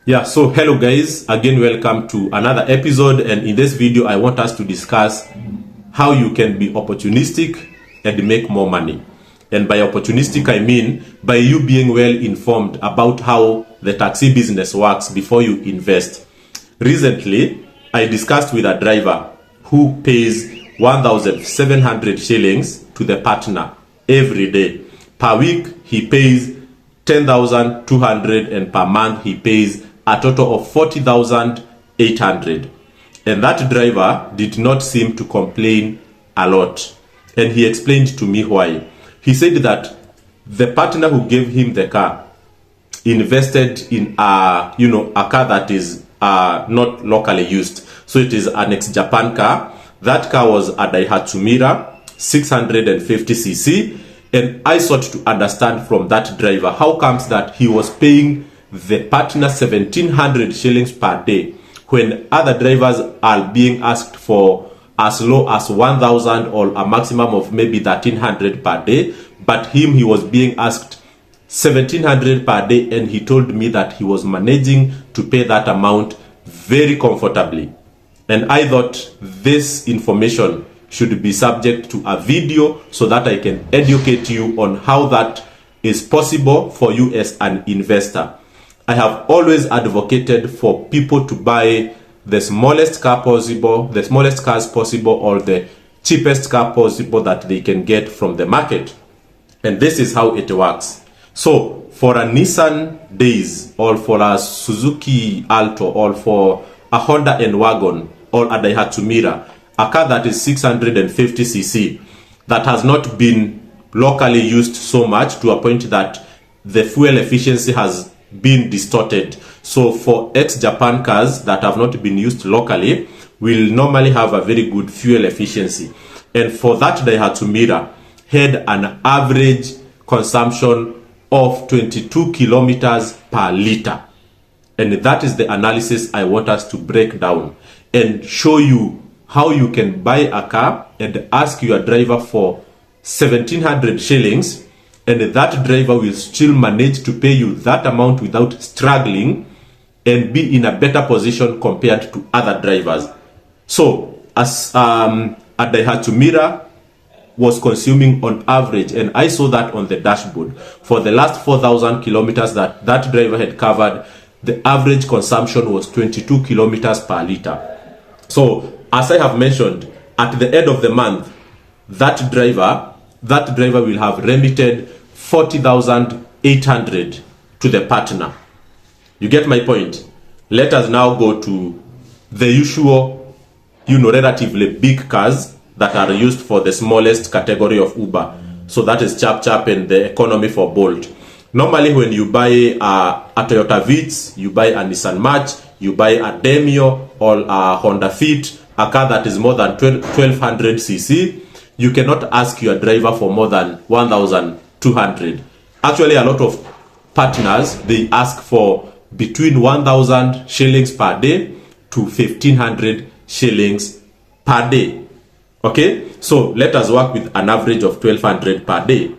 Yeah, so hello guys, again welcome to another episode, and in this video I want us to discuss how you can be opportunistic and make more money. And by opportunistic I mean by you being well informed about how the taxi business works before you invest. Recently I discussed with a driver who pays 1,700 shillings to the partner every day. Per week he pays 10,200, and per month he pays a total of 40,800. And that driver did not seem to complain a lot. And he explained to me why. He said that the partner who gave him the car invested in a car that is not locally used. So it is an ex-Japan car. That car was a Daihatsu Mira 650cc. And I sought to understand from that driver how comes that he was paying the partner 1,700 shillings per day when other drivers are being asked for as low as 1,000 or a maximum of maybe 1,300 per day, but he was being asked 1,700 per day, and he told me that he was managing to pay that amount very comfortably. And I thought this information should be subject to a video so that I can educate you on how that is possible for you as an investor. I have always advocated for people to buy the smallest car possible, the smallest cars possible, or the cheapest car possible that they can get from the market. And this is how it works. So for a Nissan Days, or for a Suzuki Alto, or for a Honda N-Wagon, or a Daihatsu Mira, a car that is 650cc, that has not been locally used so much to a point that the fuel efficiency has been distorted. So for ex-Japan cars that have not been used locally will normally have a very good fuel efficiency. And for that Daihatsu Mira had an average consumption of 22 kilometers per liter. And that is the analysis I want us to break down and show you how you can buy a car and ask your driver for 1,700 shillings, and that driver will still manage to pay you that amount without struggling and be in a better position compared to other drivers. So as a Daihatsu Mira was consuming on average, and I saw that on the dashboard, for the last 4,000 kilometers that driver had covered, the average consumption was 22 kilometers per liter. So as I have mentioned, at the end of the month, that driver will have remitted 40,800 to the partner. You get my point? Let us now go to the usual, relatively big cars that are used for the smallest category of Uber. So that is Chap Chap and the economy for Bolt. Normally when you buy a Toyota Vitz, you buy a Nissan March, you buy a Demio or a Honda Fit, a car that is more than 1,200 cc, you cannot ask your driver for more than 1,200. Actually, a lot of partners, they ask for between 1,000 shillings per day to 1,500 shillings per day. Okay, so let us work with an average of 1,200 per day.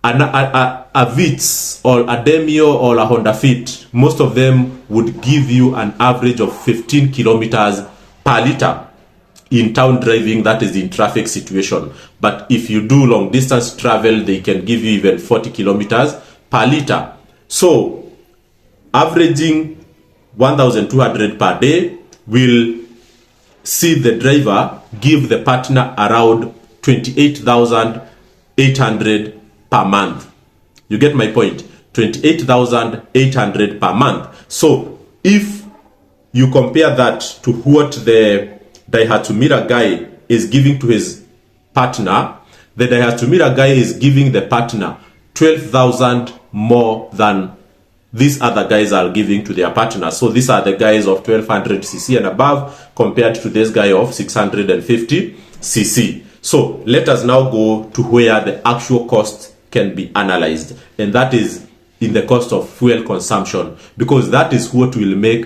A Vitz or a Demio or a Honda Fit, most of them would give you an average of 15 kilometers per liter in town driving, that is in traffic situation. But if you do long distance travel, they can give you even 40 kilometers per liter. So averaging 1,200 per day will see the driver give the partner around 28,800 per month. You get my point? 28,800 per month. So if you compare that to what the Daihatsu Mira guy is giving to his partner, the Daihatsu Mira guy is giving the partner 12,000 more than these other guys are giving to their partner. So these are the guys of 1,200 cc and above compared to this guy of 650 cc. So let us now go to where the actual cost can be analyzed, and that is in the cost of fuel consumption, because that is what will make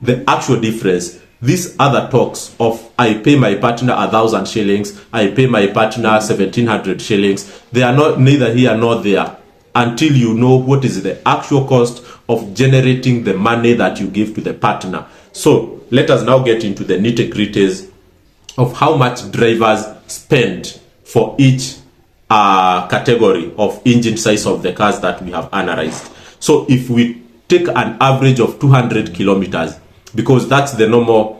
the actual difference. These other talks of I pay my partner 1,000 shillings, I pay my partner 1,700 shillings, they are not neither here nor there. until you know what is the actual cost of generating the money that you give to the partner. So let us now get into the nitty-gritties of how much drivers spend for each category of engine size of the cars that we have analyzed. So if we take an average of 200 kilometers, because that's the normal,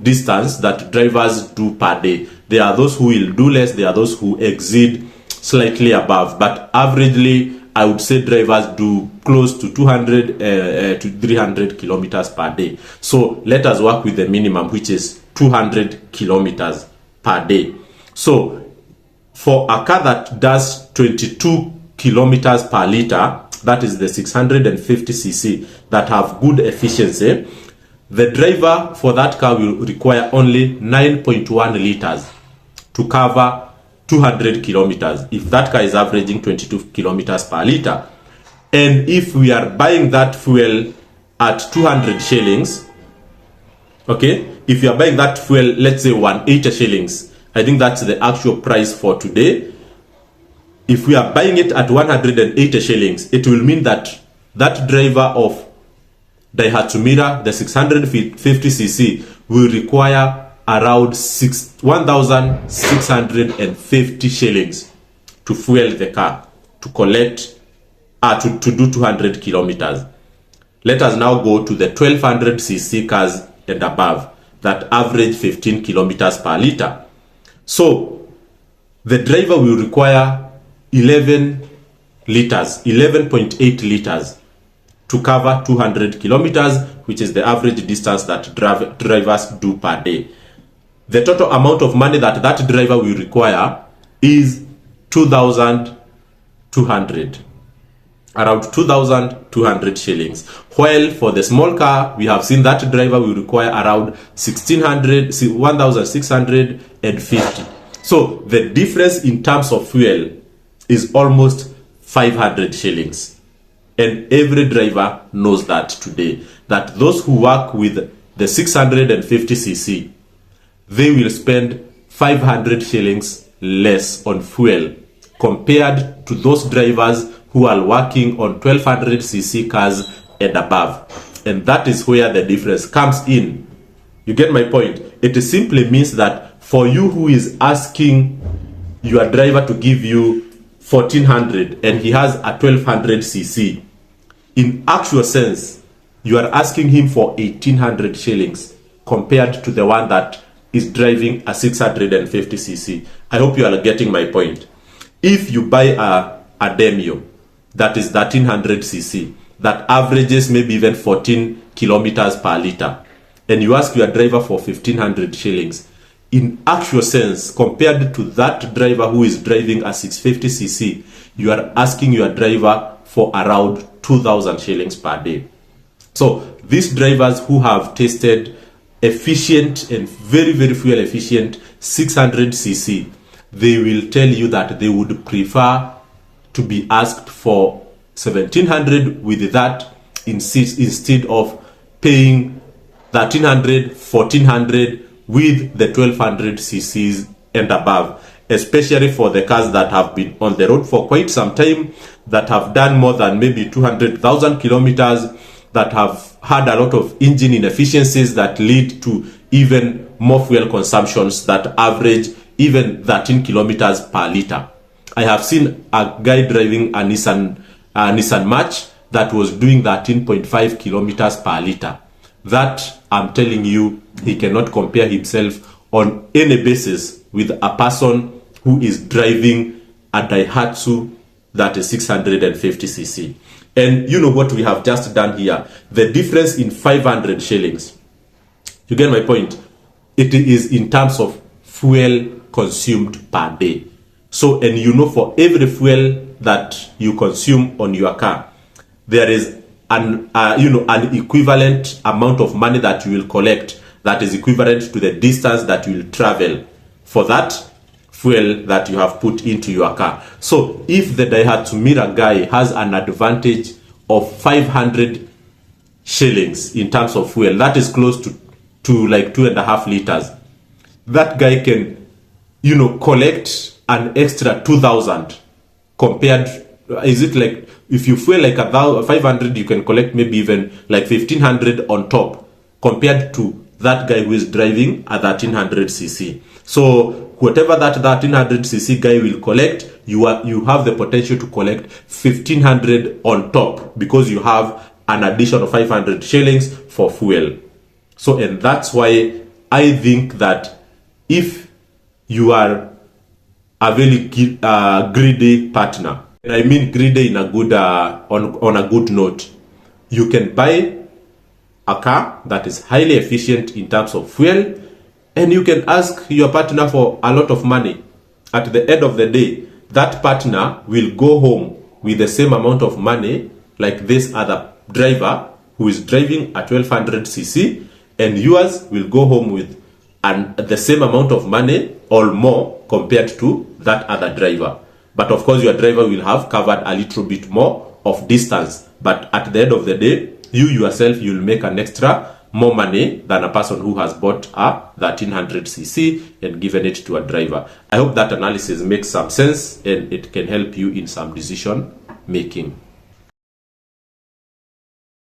distance that drivers do per day. There are those who will do less, there are those who exceed slightly above, but averagely I would say drivers do close to 200 to 300 kilometers per day. So let us work with the minimum, which is 200 kilometers per day. So for a car that does 22 kilometers per liter, that is the 650cc that have good efficiency, the driver for that car will require only 9.1 liters to cover 200 kilometers if that car is averaging 22 kilometers per liter. And if we are buying that fuel at 200 shillings, okay, if you are buying that fuel, let's say 180 shillings, I think that's the actual price for today. If we are buying it at 180 shillings, it will mean that that driver of Daihatsu Mira, the 650cc, will require around 1,650 shillings to fuel the car, to collect, to do 200 kilometers. Let us now go to the 1200cc cars and above that average 15 kilometers per liter. So the driver will require 11.8 liters to cover 200 kilometers, which is the average distance that drivers do per day. The total amount of money that that driver will require is 2,200, around 2,200 shillings. While for the small car, we have seen that driver will require around 1,650. So the difference in terms of fuel is almost 500 shillings. And every driver knows that today, that those who work with the 650cc, they will spend 500 shillings less on fuel compared to those drivers who are working on 1200cc cars and above. And that is where the difference comes in. You get my point? It simply means that for you who is asking your driver to give you 1400 and he has a 1200cc, in actual sense you are asking him for 1800 shillings compared to the one that is driving a 650cc. I hope you are getting my point. If you buy a Demio that is 1300cc that averages maybe even 14 kilometers per liter, and you ask your driver for 1500 shillings, in actual sense, compared to that driver who is driving a 650cc, you are asking your driver for around 2,000 shillings per day. So these drivers who have tested efficient and very, very fuel efficient 600cc, they will tell you that they would prefer to be asked for 1,700 with that instead of paying 1,300, 1,400 with the 1,200ccs and above, especially for the cars that have been on the road for quite some time, that have done more than maybe 200,000 kilometers, that have had a lot of engine inefficiencies that lead to even more fuel consumptions that average even 13 kilometers per liter. I have seen a guy driving a Nissan March that was doing 13.5 kilometers per liter. That, I'm telling you, he cannot compare himself on any basis with a person who is driving a Daihatsu that is 650cc. And you know what we have just done here? The difference in 500 shillings. You get my point? It is in terms of fuel consumed per day. So, and you know, for every fuel that you consume on your car, there is an equivalent amount of money that you will collect that is equivalent to the distance that you will travel for that fuel that you have put into your car. So if the Daihatsu Mira guy has an advantage of 500 shillings in terms of fuel, that is close to like 2.5 liters, that guy can, collect an extra 2,000 compared is it like if you fuel like 500, you can collect maybe even like 1500 on top, compared to that guy who is driving a 1300cc. So whatever that 1300cc guy will collect, you have the potential to collect 1500 on top, because you have an additional 500 shillings for fuel. So, and that's why I think that if you are a very greedy partner, and I mean greedy in a good on a good note, you can buy a car that is highly efficient in terms of fuel, and you can ask your partner for a lot of money. At the end of the day, that partner will go home with the same amount of money like this other driver who is driving a 1200cc, and yours will go home with the same amount of money or more compared to that other driver. But of course, your driver will have covered a little bit more of distance. But at the end of the day, you yourself, you'll make an extra more money than a person who has bought a 1300cc and given it to a driver. I hope that analysis makes some sense and it can help you in some decision making.